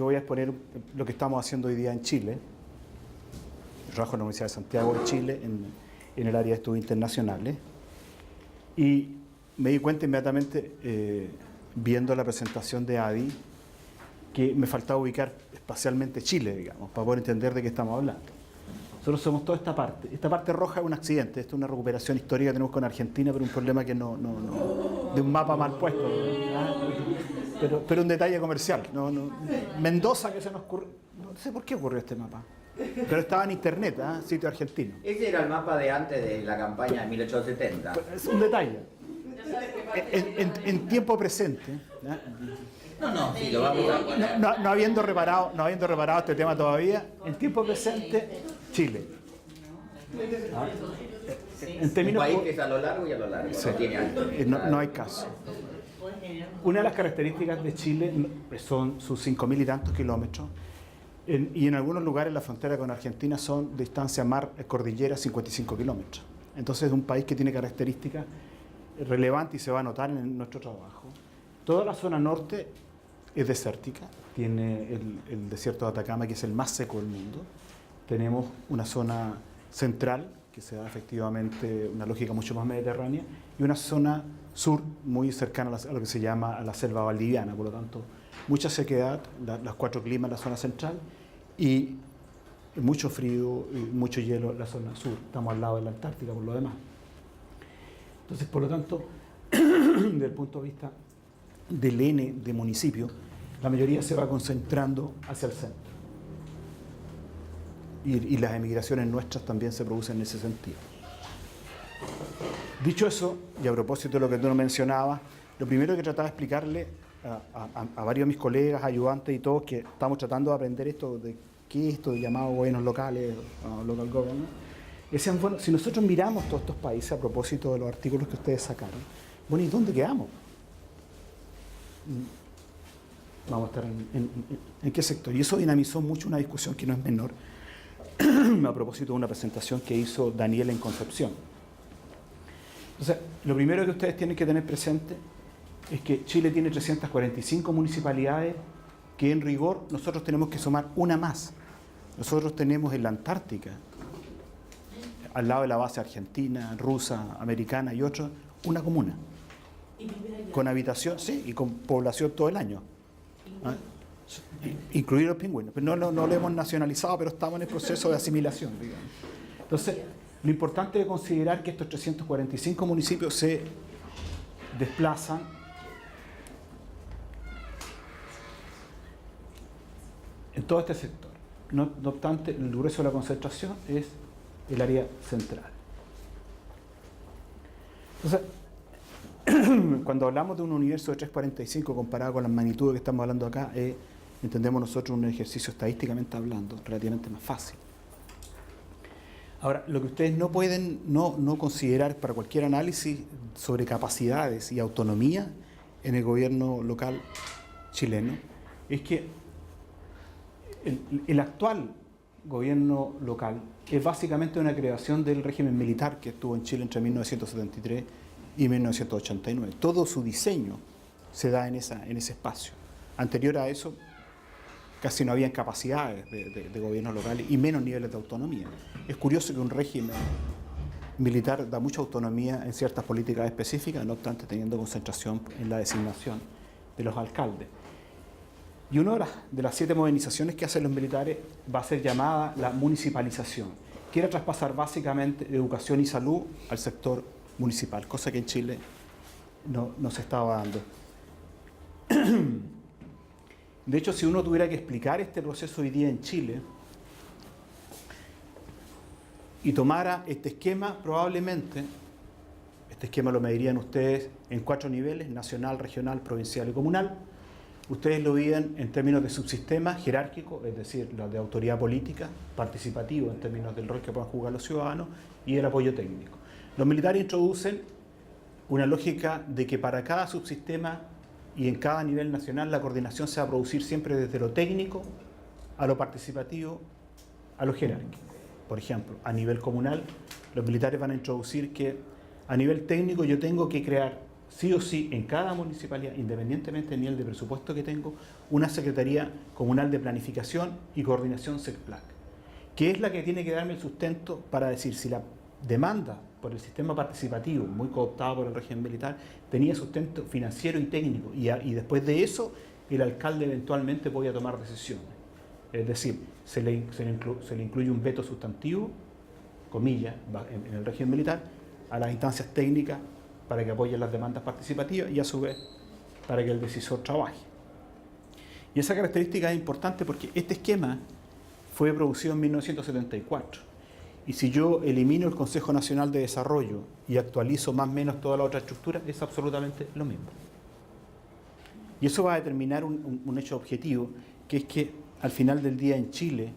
Yo voy a exponer lo que estamos haciendo hoy día en Chile. Yo trabajo en la Universidad de Santiago de Chile en el área de estudios internacionales y me di cuenta inmediatamente viendo la presentación de Adi que me faltaba ubicar espacialmente Chile, digamos, para poder entender de qué estamos hablando. Nosotros somos toda esta parte. Esta parte roja es un accidente, esto es una recuperación histórica que tenemos con Argentina, pero un problema que no de un mapa mal puesto. Pero un detalle comercial. Mendoza que se nos ocurrió. No sé por qué ocurrió este mapa. Pero estaba en internet, sitio argentino. Ese era el mapa de antes de la campaña de 1870. Es un detalle. En tiempo presente. Sí, lo vamos a... No habiendo reparado este tema todavía, en tiempo presente, Chile. En términos, un país que es a lo largo y a lo largo, sí, no tiene alto. No hay caso. Una de las características de Chile son sus 5.000 y tantos kilómetros, y en algunos lugares la frontera con Argentina son de distancia mar-cordillera 55 kilómetros. Entonces es un país que tiene características relevantes y se va a notar en nuestro trabajo. Toda la zona norte es desértica, tiene el desierto de Atacama, que es el más seco del mundo. Tenemos una zona central, que se da efectivamente una lógica mucho más mediterránea, y una zona sur muy cercana a lo que se llama a la selva valdiviana, por lo tanto, mucha sequedad, los 4 climas en la zona central, y mucho frío y mucho hielo en la zona sur. Estamos al lado de la Antártica, por lo demás. Entonces, por lo tanto, desde el punto de vista del N de municipio, la mayoría se va concentrando hacia el centro. Y las emigraciones nuestras también se producen en ese sentido. Dicho eso, y a propósito de lo que tú mencionabas, lo primero que trataba de explicarle a varios de mis colegas, ayudantes y todos, que estamos tratando de aprender esto de qué es esto de llamado gobiernos locales, local government, decían, bueno, si nosotros miramos todos estos países a propósito de los artículos que ustedes sacaron, bueno, ¿y dónde quedamos? Vamos a estar en qué sector. Y eso dinamizó mucho una discusión que no es menor, a propósito de una presentación que hizo Daniel en Concepción. Entonces, lo primero que ustedes tienen que tener presente es que Chile tiene 345 municipalidades que en rigor nosotros tenemos que sumar una más. Nosotros tenemos en la Antártica, al lado de la base argentina, rusa, americana y otros, una comuna. Con habitación, sí, y con población todo el año. Incluidos los pingüinos. Pero no lo hemos nacionalizado, pero estamos en el proceso de asimilación, digamos. Entonces, lo importante es considerar que estos 345 municipios se desplazan en todo este sector. No obstante, el grueso de la concentración es el área central. Entonces, cuando hablamos de un universo de 345 comparado con las magnitudes que estamos hablando acá, entendemos nosotros un ejercicio estadísticamente hablando relativamente más fácil. Ahora, lo que ustedes no pueden no considerar para cualquier análisis sobre capacidades y autonomía en el gobierno local chileno es que el actual gobierno local es básicamente una creación del régimen militar que estuvo en Chile entre 1973 y 1989. Todo su diseño se da en ese espacio. Anterior a eso, casi no habían capacidades de gobierno local y menos niveles de autonomía. Es curioso que un régimen militar da mucha autonomía en ciertas políticas específicas, no obstante teniendo concentración en la designación de los alcaldes. Y una de las 7 modernizaciones que hacen los militares va a ser llamada la municipalización, que era traspasar básicamente educación y salud al sector municipal, cosa que en Chile no se estaba dando. De hecho, si uno tuviera que explicar este proceso hoy día en Chile y tomara este esquema, probablemente, este esquema lo medirían ustedes en 4 niveles, nacional, regional, provincial y comunal. Ustedes lo viven en términos de subsistema jerárquico, es decir, la de autoridad política, participativo en términos del rol que puedan jugar los ciudadanos, y el apoyo técnico. Los militares introducen una lógica de que para cada subsistema y en cada nivel nacional la coordinación se va a producir siempre desde lo técnico a lo participativo a lo jerárquico. Por ejemplo, a nivel comunal, los militares van a introducir que a nivel técnico yo tengo que crear sí o sí en cada municipalidad, independientemente del nivel de presupuesto que tengo, una Secretaría Comunal de Planificación y Coordinación SECPLAC, que es la que tiene que darme el sustento para decir si la demanda por el sistema participativo, muy cooptado por el régimen militar, tenía sustento financiero y técnico, y después de eso el alcalde eventualmente podía tomar decisiones. Es decir, se le incluye un veto sustantivo, comillas, en el régimen militar, a las instancias técnicas para que apoyen las demandas participativas y a su vez para que el decisor trabaje. Y esa característica es importante porque este esquema fue producido en 1974. Y si yo elimino el Consejo Nacional de Desarrollo y actualizo más o menos toda la otra estructura, es absolutamente lo mismo. Y eso va a determinar un hecho objetivo, que es que al final del día en Chile,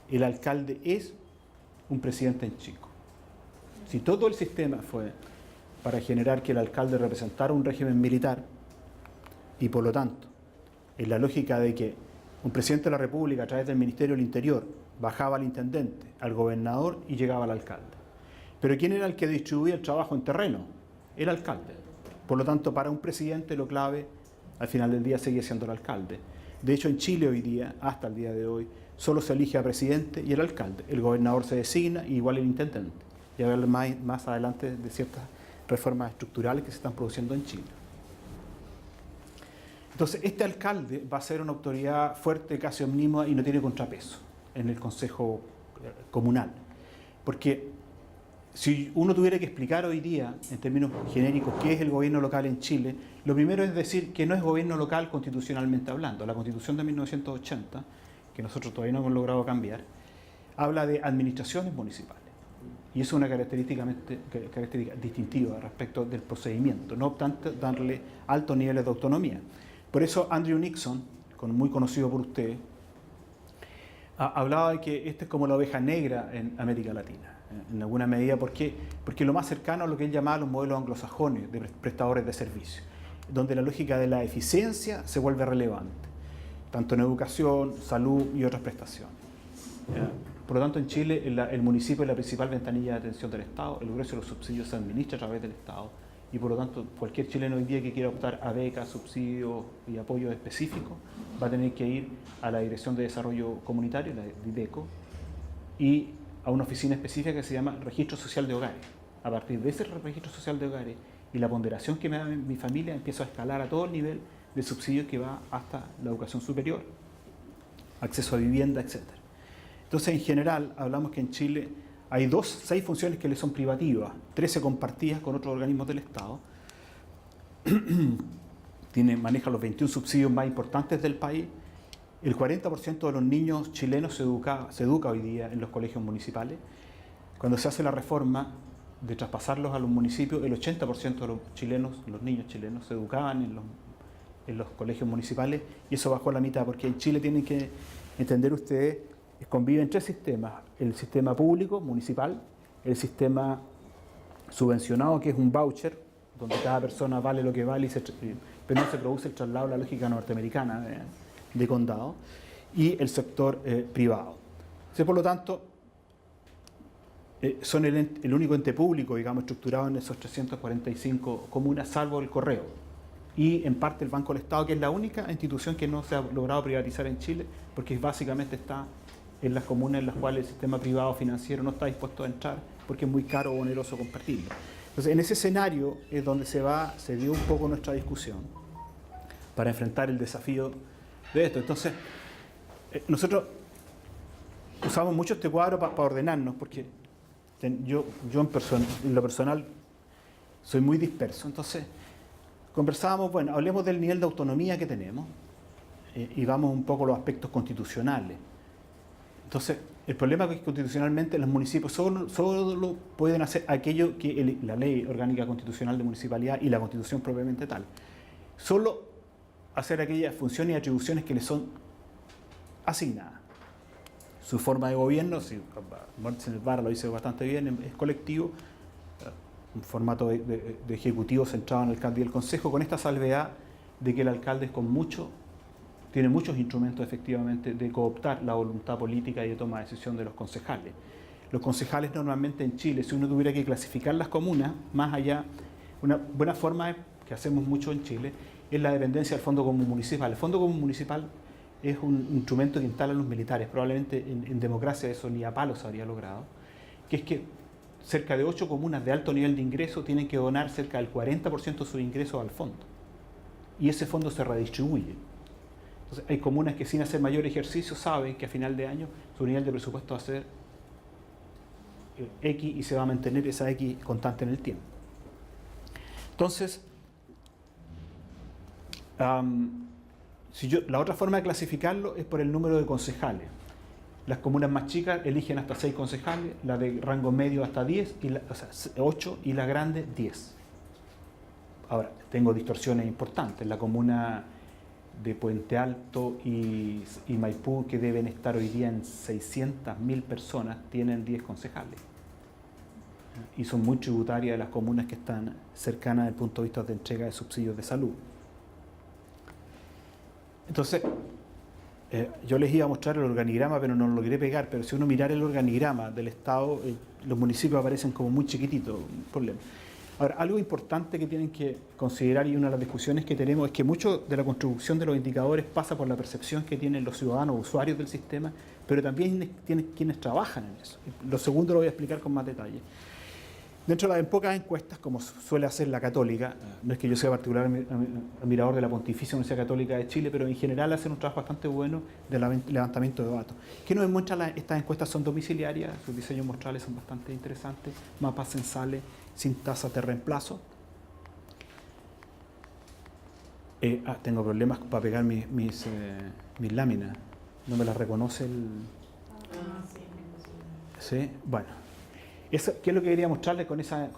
el alcalde es un presidente en chico. Si todo el sistema fue para generar que el alcalde representara un régimen militar, y por lo tanto, en la lógica de que un presidente de la República a través del Ministerio del Interior bajaba al intendente, al gobernador y llegaba al alcalde. Pero ¿quién era el que distribuía el trabajo en terreno? El alcalde. Por lo tanto, para un presidente lo clave al final del día sigue siendo el alcalde. De hecho, en Chile hoy día, hasta el día de hoy, solo se elige a presidente y el alcalde. El gobernador se designa y igual el intendente. Ya veremos más adelante de ciertas reformas estructurales que se están produciendo en Chile. Entonces, este alcalde va a ser una autoridad fuerte, casi omnímoda y no tiene contrapeso en el Consejo Comunal. Porque si uno tuviera que explicar hoy día, en términos genéricos, qué es el gobierno local en Chile, lo primero es decir que no es gobierno local constitucionalmente hablando. La Constitución de 1980, que nosotros todavía no hemos logrado cambiar, habla de administraciones municipales. Y eso es una característica distintiva respecto del procedimiento, no obstante darle altos niveles de autonomía. Por eso Andrew Nixon, muy conocido por ustedes, hablaba de que esta es como la oveja negra en América Latina, en alguna medida, porque lo más cercano a lo que él llamaba los modelos anglosajones de prestadores de servicios, donde la lógica de la eficiencia se vuelve relevante, tanto en educación, salud y otras prestaciones. ¿Ya? Por lo tanto, en Chile el municipio es la principal ventanilla de atención del Estado, el grueso de los subsidios se administra a través del Estado, y por lo tanto cualquier chileno hoy día que quiera optar a becas, subsidios y apoyos específicos va a tener que ir a la Dirección de Desarrollo Comunitario, la DIDECO, y a una oficina específica que se llama Registro Social de Hogares. A partir de ese Registro Social de Hogares y la ponderación que me da mi familia, empiezo a escalar a todo el nivel de subsidios que va hasta la educación superior, acceso a vivienda, etc. Entonces, en general, hablamos que en Chile hay 6 funciones que le son privativas, 13 compartidas con otros organismos del Estado. Maneja los 21 subsidios más importantes del país. El 40% de los niños chilenos se educa hoy día en los colegios municipales. Cuando se hace la reforma de traspasarlos a los municipios, el 80% de los niños chilenos se educaban en los colegios municipales, y eso bajó a la mitad, porque en Chile tienen que entender ustedes, conviven 3 sistemas: el sistema público, municipal, el sistema subvencionado, que es un voucher, donde cada persona vale lo que vale, pero no se produce el traslado a la lógica norteamericana de condado, y el sector privado. Entonces, por lo tanto, son el único ente público, digamos, estructurado en esos 345 comunas, salvo el correo, y en parte el Banco del Estado, que es la única institución que no se ha logrado privatizar en Chile, porque básicamente está en las comunas en las cuales el sistema privado financiero no está dispuesto a entrar, porque es muy caro o oneroso compartirlo. Entonces, en ese escenario es donde se dio un poco nuestra discusión para enfrentar el desafío de esto. Entonces, nosotros usamos mucho este cuadro para ordenarnos, porque yo en lo personal soy muy disperso. Entonces, conversábamos, bueno, hablemos del nivel de autonomía que tenemos y vamos un poco a los aspectos constitucionales. Entonces, el problema es que constitucionalmente los municipios solo pueden hacer aquello que la Ley Orgánica Constitucional de Municipalidad y la Constitución propiamente tal, solo hacer aquellas funciones y atribuciones que les son asignadas. Su forma de gobierno, si Moritz Barra lo dice bastante bien, es colectivo, un formato de ejecutivo centrado en el alcalde y el consejo, con esta salvedad de que el alcalde tiene muchos instrumentos efectivamente de cooptar la voluntad política y de toma de decisión de los concejales. Los concejales normalmente en Chile, si uno tuviera que clasificar las comunas, más allá, una buena forma es que hacemos mucho en Chile, es la dependencia del Fondo Común Municipal. El Fondo Común Municipal es un instrumento que instalan los militares, probablemente en democracia eso ni a palos se habría logrado, que es que cerca de 8 comunas de alto nivel de ingreso tienen que donar cerca del 40% de sus ingresos al fondo. Y ese fondo se redistribuye. Entonces, hay comunas que sin hacer mayor ejercicio saben que a final de año su nivel de presupuesto va a ser X y se va a mantener esa X constante en el tiempo. Entonces, la otra forma de clasificarlo es por el número de concejales. Las comunas más chicas eligen hasta 6 concejales, las de rango medio hasta 10, 8 y las grandes 10. Ahora, tengo distorsiones importantes. La comuna de Puente Alto y Maipú, que deben estar hoy día en 600.000 personas, tienen 10 concejales. Y son muy tributarias de las comunas que están cercanas desde el punto de vista de entrega de subsidios de salud. Entonces, yo les iba a mostrar el organigrama, pero no lo logré pegar, pero si uno mirara el organigrama del Estado, los municipios aparecen como muy chiquititos, un problema. Ahora, algo importante que tienen que considerar, y una de las discusiones que tenemos, es que mucho de la construcción de los indicadores pasa por la percepción que tienen los ciudadanos, usuarios del sistema, pero también tienen quienes trabajan en eso. Lo segundo lo voy a explicar con más detalle. Dentro de las pocas encuestas, como suele hacer la Católica, no es que yo sea particular admirador de la Pontificia Universidad Católica de Chile, pero en general hacen un trabajo bastante bueno de levantamiento de datos. ¿Qué nos demuestra? Estas encuestas son domiciliarias, sus diseños muestrales son bastante interesantes, mapas censales sin tasas de reemplazo. Tengo problemas para pegar mis láminas, no me las reconoce el... Sí, bueno. ¿Qué es lo que quería mostrarles con esa?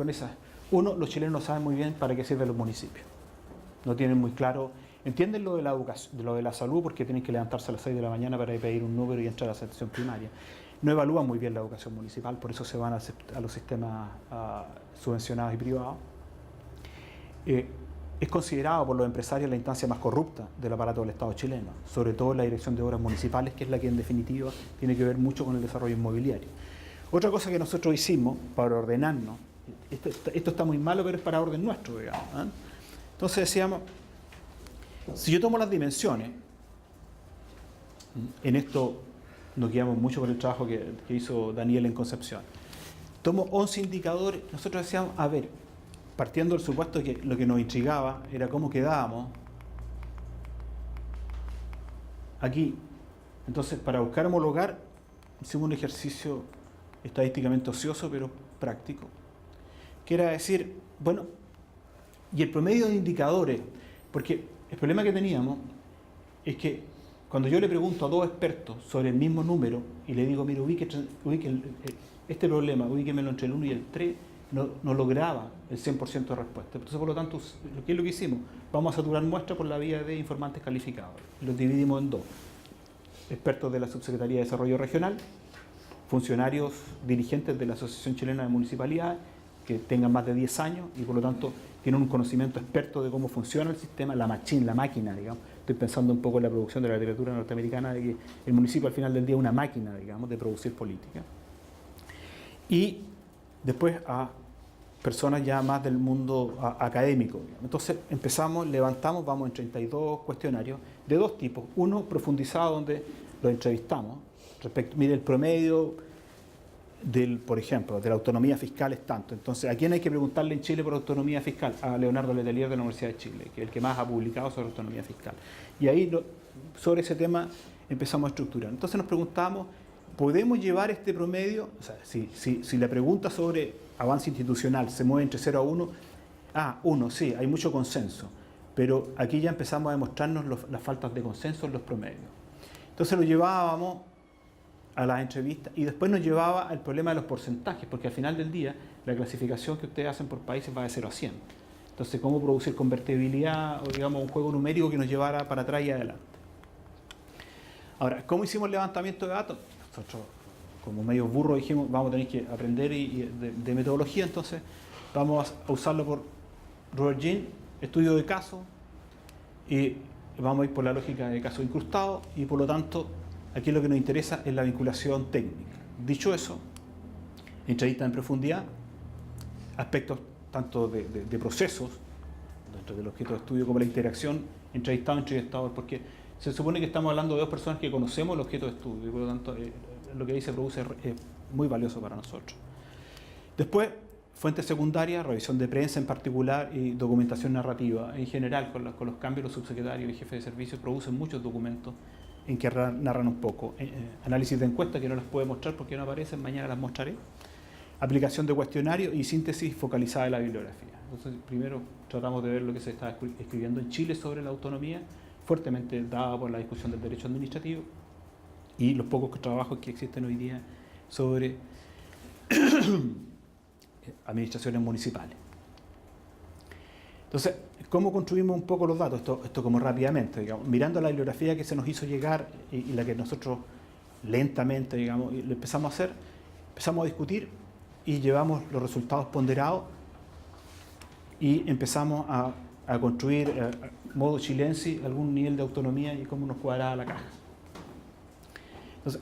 Uno, los chilenos saben muy bien para qué sirven los municipios. No tienen muy claro, entienden lo de la educación, lo de la salud, porque tienen que levantarse a las 6 de la mañana para pedir un número y entrar a la atención primaria. No evalúan muy bien la educación municipal, por eso se van a los sistemas subvencionados y privados. Es considerado por los empresarios la instancia más corrupta del aparato del Estado chileno, sobre todo la Dirección de Obras Municipales, que es la que en definitiva tiene que ver mucho con el desarrollo inmobiliario. Otra cosa que nosotros hicimos para ordenarnos, esto está muy malo, pero es para orden nuestro, digamos, ¿eh? Entonces decíamos, si yo tomo las dimensiones, en esto nos guiamos mucho por el trabajo que hizo Daniel en Concepción, tomo 11 indicadores, nosotros decíamos, a ver, partiendo del supuesto que lo que nos intrigaba era cómo quedábamos aquí. Entonces, para buscar homologar, hicimos un ejercicio estadísticamente ocioso, pero práctico, que era decir, bueno, y el promedio de indicadores, porque el problema que teníamos es que cuando yo le pregunto a 2 expertos sobre el mismo número y le digo, mire, ubique este problema, ubíquemelo entre el 1 y el 3, no lograba el 100% de respuesta. Entonces, por lo tanto, ¿qué es lo que hicimos? Vamos a saturar muestras por la vía de informantes calificados. Los dividimos en 2. Expertos de la Subsecretaría de Desarrollo Regional, funcionarios dirigentes de la Asociación Chilena de Municipalidades que tengan más de 10 años y por lo tanto tienen un conocimiento experto de cómo funciona el sistema, la máquina, digamos. Estoy pensando un poco en la producción de la literatura norteamericana, de que el municipio al final del día es una máquina, digamos, de producir política. Y después a personas ya más del mundo académico, digamos. Entonces levantamos, vamos en 32 cuestionarios de 2 tipos. Uno profundizado, donde los entrevistamos. Mire, el promedio por ejemplo, de la autonomía fiscal es tanto. Entonces, ¿a quién hay que preguntarle en Chile por autonomía fiscal? A Leonardo Letelier de la Universidad de Chile, que es el que más ha publicado sobre autonomía fiscal. Y ahí, sobre ese tema, empezamos a estructurar. Entonces nos preguntamos, ¿podemos llevar este promedio? O sea, si la pregunta sobre avance institucional se mueve entre 0 a 1, 1, sí, hay mucho consenso. Pero aquí ya empezamos a demostrarnos las faltas de consenso en los promedios. Entonces lo llevábamos a las entrevistas y después nos llevaba al problema de los porcentajes, porque al final del día la clasificación que ustedes hacen por países va de 0 a 100. Entonces, ¿cómo producir convertibilidad o, digamos, un juego numérico que nos llevara para atrás y adelante? Ahora, ¿cómo hicimos el levantamiento de datos? Nosotros, como medios burros, dijimos, vamos a tener que aprender de metodología, entonces vamos a usarlo por Robert Jean, estudio de caso, y vamos a ir por la lógica de caso incrustado, y por lo tanto, aquí lo que nos interesa es la vinculación técnica. Dicho eso, entrevistas en profundidad, aspectos tanto de procesos, entre el objeto de estudio como la interacción entrevistado entrevistador, porque se supone que estamos hablando de dos personas que conocemos el objeto de estudio y por lo tanto lo que ahí se produce es muy valioso para nosotros. Después, fuentes secundarias, revisión de prensa en particular y documentación narrativa. En general, con los cambios, los subsecretarios y jefes de servicio producen muchos documentos en que narran un poco. Análisis de encuestas, que no las puedo mostrar porque no aparecen, mañana las mostraré. Aplicación de cuestionarios y síntesis focalizada de la bibliografía. Entonces, primero tratamos de ver lo que se está escribiendo en Chile sobre la autonomía, fuertemente dada por la discusión del derecho administrativo y los pocos trabajos que existen hoy día sobre administraciones municipales. Entonces, ¿cómo construimos un poco los datos? Esto como rápidamente, digamos, mirando la bibliografía que se nos hizo llegar y la que nosotros lentamente, digamos, le empezamos a hacer, empezamos a discutir y llevamos los resultados ponderados y empezamos a construir modo chilense algún nivel de autonomía y cómo nos cuadraba la caja. Entonces,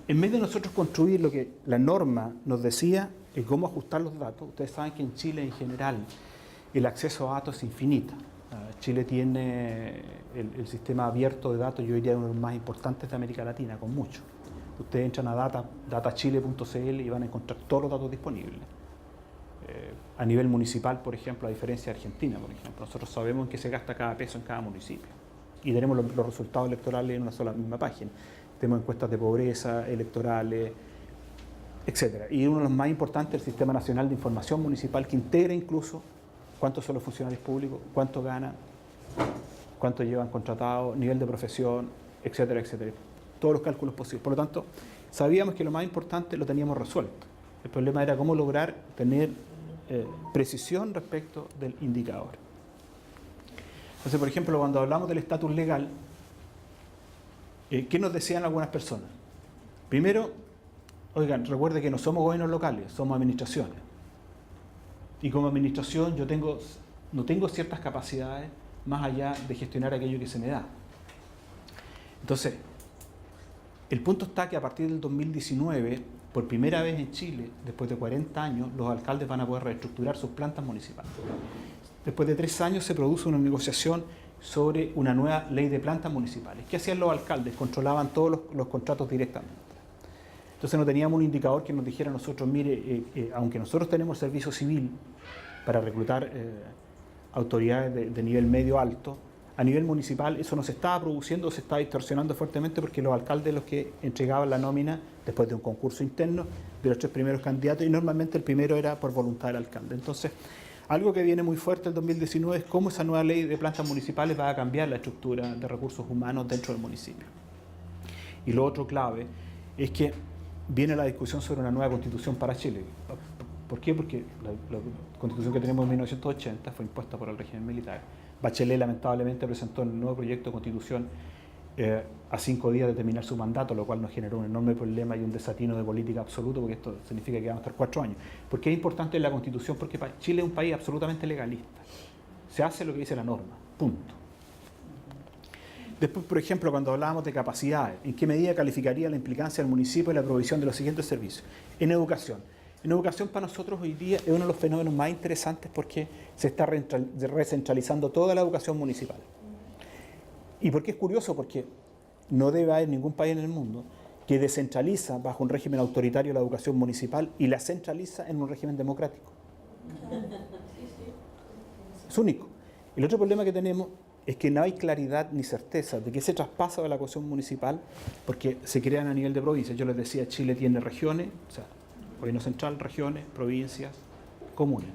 en vez de nosotros construir lo que la norma nos decía y cómo ajustar los datos, ustedes saben que en Chile en general el acceso a datos es infinito. Chile tiene el sistema abierto de datos, yo diría uno de los más importantes de América Latina, con mucho. Ustedes entran a datachile.cl y van a encontrar todos los datos disponibles. A nivel municipal, por ejemplo, a diferencia de Argentina, por ejemplo, nosotros sabemos en qué se gasta cada peso en cada municipio. Y tenemos los resultados electorales en una sola misma página. Tenemos encuestas de pobreza, electorales, etc. Y uno de los más importantes es el Sistema Nacional de Información Municipal, que integra incluso cuántos son los funcionarios públicos, cuánto ganan, cuánto llevan contratados, nivel de profesión, etcétera, etcétera. Todos los cálculos posibles. Por lo tanto, sabíamos que lo más importante lo teníamos resuelto. El problema era cómo lograr tener precisión respecto del indicador. Entonces, por ejemplo, cuando hablamos del estatus legal, ¿qué nos decían algunas personas? Primero, oigan, recuerde que no somos gobiernos locales, somos administraciones. Y como administración yo no tengo ciertas capacidades más allá de gestionar aquello que se me da. Entonces, el punto está que a partir del 2019, por primera vez en Chile, después de 40 años, los alcaldes van a poder reestructurar sus plantas municipales. Después de 3 años se produce una negociación sobre una nueva ley de plantas municipales. ¿Qué hacían los alcaldes? Controlaban todos los contratos directamente. Entonces no teníamos un indicador que nos dijera a nosotros, mire, aunque nosotros tenemos servicio civil para reclutar autoridades de nivel medio alto, a nivel municipal eso no se estaba produciendo, se estaba distorsionando fuertemente porque los alcaldes los que entregaban la nómina después de un concurso interno de los 3 primeros candidatos y normalmente el primero era por voluntad del alcalde. Entonces, algo que viene muy fuerte el 2019 es cómo esa nueva ley de plantas municipales va a cambiar la estructura de recursos humanos dentro del municipio. Y lo otro clave es que viene la discusión sobre una nueva constitución para Chile. ¿Por qué? Porque la constitución que tenemos en 1980 fue impuesta por el régimen militar. Bachelet lamentablemente presentó el nuevo proyecto de constitución a 5 días de terminar su mandato, lo cual nos generó un enorme problema y un desatino de política absoluto, porque esto significa que vamos a estar 4 años. ¿Por qué es importante la constitución? Porque Chile es un país absolutamente legalista. Se hace lo que dice la norma, punto. Después, por ejemplo, cuando hablábamos de capacidades, ¿en qué medida calificaría la implicancia del municipio en la provisión de los siguientes servicios? En educación. En educación para nosotros hoy día es uno de los fenómenos más interesantes porque se está recentralizando toda la educación municipal. ¿Y por qué es curioso? Porque no debe haber ningún país en el mundo que descentraliza bajo un régimen autoritario la educación municipal y la centraliza en un régimen democrático. Es único. El otro problema que tenemos es que no hay claridad ni certeza de que ese traspaso de la educación municipal, porque se crean a nivel de provincias. Yo les decía, Chile tiene regiones, o sea, gobierno central, regiones, provincias, comunes.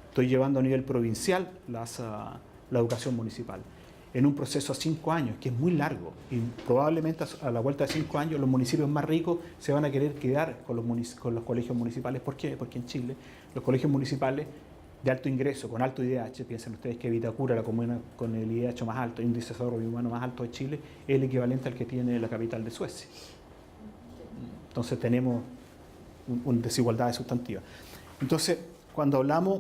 Estoy llevando a nivel provincial la educación municipal, en un proceso a 5 años, que es muy largo, y probablemente a la vuelta de 5 años los municipios más ricos se van a querer quedar con los colegios municipales. ¿Por qué? Porque en Chile los colegios municipales de alto ingreso, con alto IDH, piensen ustedes que Vitacura, la comuna con el IDH más alto, índice de desarrollo humano más alto de Chile, es el equivalente al que tiene la capital de Suecia. Entonces tenemos una desigualdad sustantiva. Entonces, cuando hablamos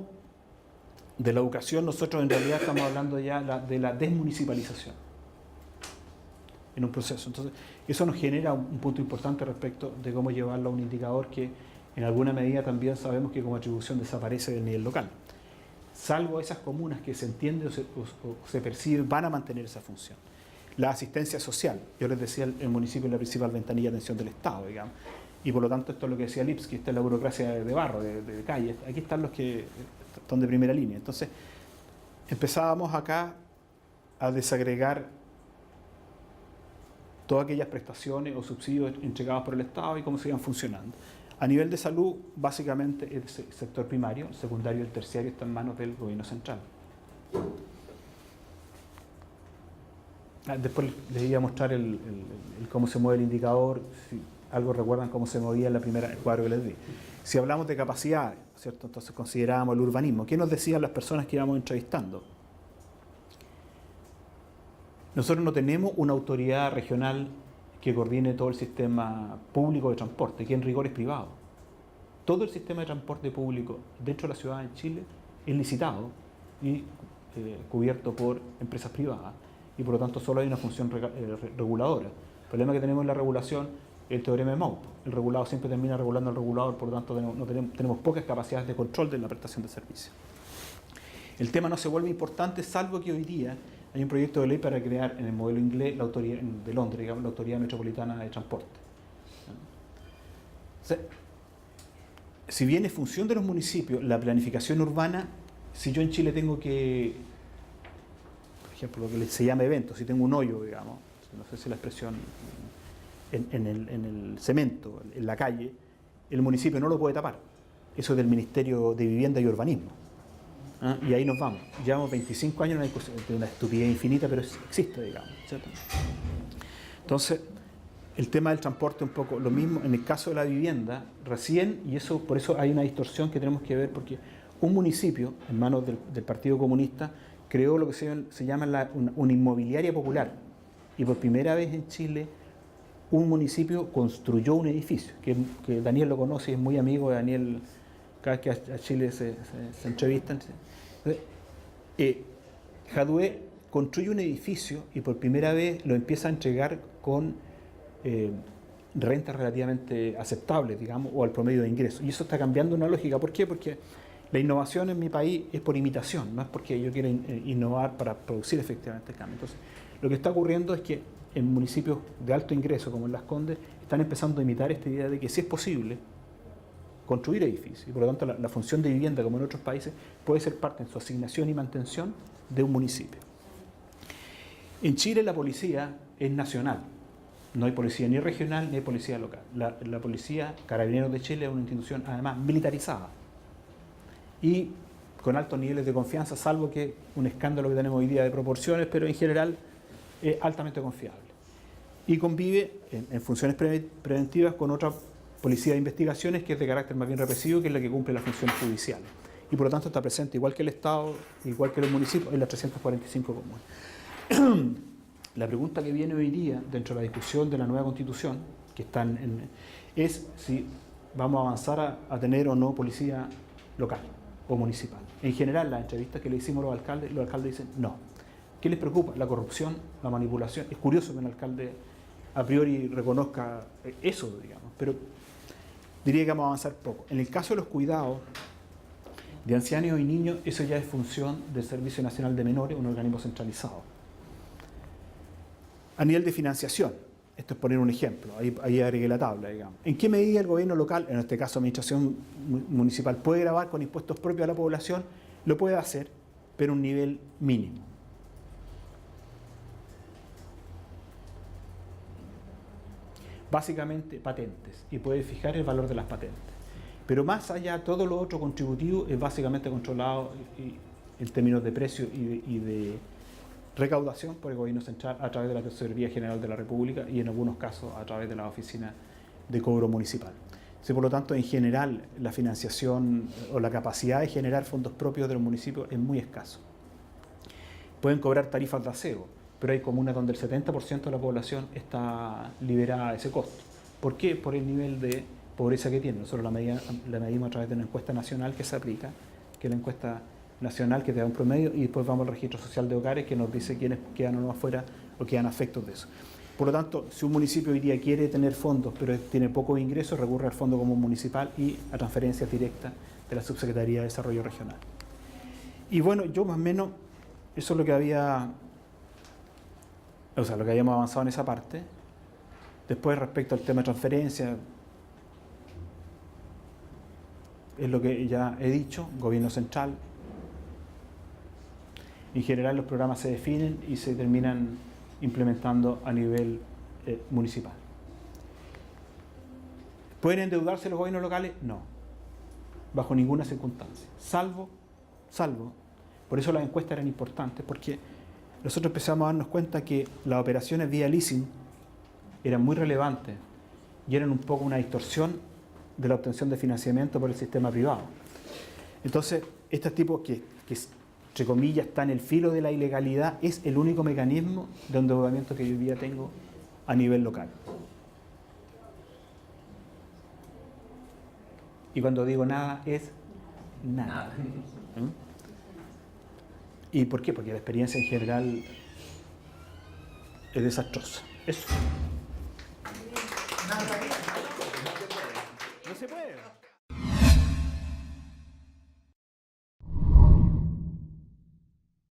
de la educación, nosotros en realidad estamos hablando ya de la desmunicipalización en un proceso. Entonces, eso nos genera un punto importante respecto de cómo llevarlo a un indicador que en alguna medida también sabemos que como atribución desaparece del nivel local. salvo esas comunas que se entiende o se percibe, van a mantener esa función. La asistencia social, yo les decía, el municipio es la principal ventanilla de atención del Estado, digamos, y por lo tanto esto es lo que decía Lipski, esta es la burocracia de barro, de calle, aquí están los que están de primera línea. Entonces, empezábamos acá a desagregar todas aquellas prestaciones o subsidios entregados por el Estado y cómo se iban funcionando. A nivel de salud, básicamente el sector primario, el secundario y el terciario están en manos del gobierno central. Después les iba a mostrar cómo se mueve el indicador, si algo recuerdan cómo se movía en el cuadro que les di. Si hablamos de capacidades, ¿cierto? Entonces considerábamos el urbanismo. ¿Qué nos decían las personas que íbamos entrevistando? Nosotros no tenemos una autoridad regional que coordine todo el sistema público de transporte, que en rigor es privado. Todo el sistema de transporte público dentro de la ciudad de Chile es licitado y cubierto por empresas privadas, y por lo tanto solo hay una función reguladora. El problema que tenemos en la regulación es el teorema de Maup. El regulado siempre termina regulando al regulador, por lo tanto tenemos pocas capacidades de control de la prestación de servicios. El tema no se vuelve importante, salvo que hoy día hay un proyecto de ley para crear en el modelo inglés la autoridad de Londres, digamos, la Autoridad Metropolitana de Transporte. O sea, si bien es función de los municipios la planificación urbana, si yo en Chile tengo que, por ejemplo, lo que se llama evento, si tengo un hoyo, digamos, no sé si la expresión, en el cemento, en la calle, el municipio no lo puede tapar. Eso es del Ministerio de Vivienda y Urbanismo. Y ahí nos vamos. Llevamos 25 años de una estupidez infinita, pero existe, digamos, ¿cierto? Entonces, el tema del transporte un poco lo mismo. En el caso de la vivienda, recién, y eso por eso hay una distorsión que tenemos que ver, porque un municipio, en manos del Partido Comunista, creó lo que se llama una inmobiliaria popular. Y por primera vez en Chile, un municipio construyó un edificio, que Daniel lo conoce y es muy amigo de Daniel, cada vez que a Chile se entrevistan. Jadwe construye un edificio y por primera vez lo empieza a entregar con rentas relativamente aceptables, digamos, o al promedio de ingresos. Y eso está cambiando una lógica. ¿Por qué? Porque la innovación en mi país es por imitación, no es porque yo quiera innovar para producir efectivamente el cambio. Entonces, lo que está ocurriendo es que en municipios de alto ingreso, como en Las Condes, están empezando a imitar esta idea de que si es posible construir edificios, y por lo tanto la función de vivienda, como en otros países, puede ser parte en su asignación y mantención de un municipio. En Chile la policía es nacional, no hay policía ni regional ni hay policía local. La policía, Carabineros de Chile, es una institución además militarizada y con altos niveles de confianza, salvo que un escándalo que tenemos hoy día de proporciones, pero en general es altamente confiable. Y convive en funciones preventivas con otra policía de investigaciones que es de carácter más bien represivo, que es la que cumple las funciones judiciales. Y por lo tanto está presente, igual que el Estado, igual que los municipios, en las 345 comunas. La pregunta que viene hoy día, dentro de la discusión de la nueva Constitución, que es si vamos a avanzar a tener o no policía local o municipal. En general, las entrevistas que le hicimos a los alcaldes dicen no. ¿Qué les preocupa? La corrupción, la manipulación. Es curioso que un alcalde a priori reconozca eso, digamos, pero diría que vamos a avanzar poco. En el caso de los cuidados de ancianos y niños, eso ya es función del Servicio Nacional de Menores, un organismo centralizado. A nivel de financiación, esto es poner un ejemplo, ahí agregué la tabla, digamos. ¿En qué medida el gobierno local, en este caso administración municipal, puede gravar con impuestos propios a la población? Lo puede hacer, pero a un nivel mínimo. Básicamente patentes, y puede fijar el valor de las patentes. Pero más allá, todo lo otro contributivo es básicamente controlado en términos de precio y de recaudación por el gobierno central a través de la Tesorería General de la República y en algunos casos a través de la Oficina de Cobro Municipal. Por lo tanto, en general, la financiación o la capacidad de generar fondos propios de los municipios es muy escaso. Pueden cobrar tarifas de aseo, pero hay comunas donde el 70% de la población está liberada de ese costo. ¿Por qué? Por el nivel de pobreza que tiene. Nosotros la medimos a través de una encuesta nacional que se aplica, que es la encuesta nacional que te da un promedio, y después vamos al registro social de hogares que nos dice quiénes quedan o no afuera o quedan afectos de eso. Por lo tanto, si un municipio hoy día quiere tener fondos pero tiene pocos ingresos, recurre al Fondo Común Municipal y a transferencias directas de la Subsecretaría de Desarrollo Regional. Y bueno, yo más o menos, eso es lo que lo que habíamos avanzado en esa parte. Después, respecto al tema de transferencia, es lo que ya he dicho, gobierno central. En general los programas se definen y se terminan implementando a nivel municipal. ¿Pueden endeudarse los gobiernos locales? No, bajo ninguna circunstancia, salvo, por eso las encuestas eran importantes, porque nosotros empezamos a darnos cuenta que las operaciones vía leasing eran muy relevantes y eran un poco una distorsión de la obtención de financiamiento por el sistema privado. Entonces, este tipo que entre comillas está en el filo de la ilegalidad es el único mecanismo de endeudamiento que yo hoy día tengo a nivel local. Y cuando digo nada, es nada. ¿Y por qué? Porque la experiencia en general es desastrosa. Eso. No se puede.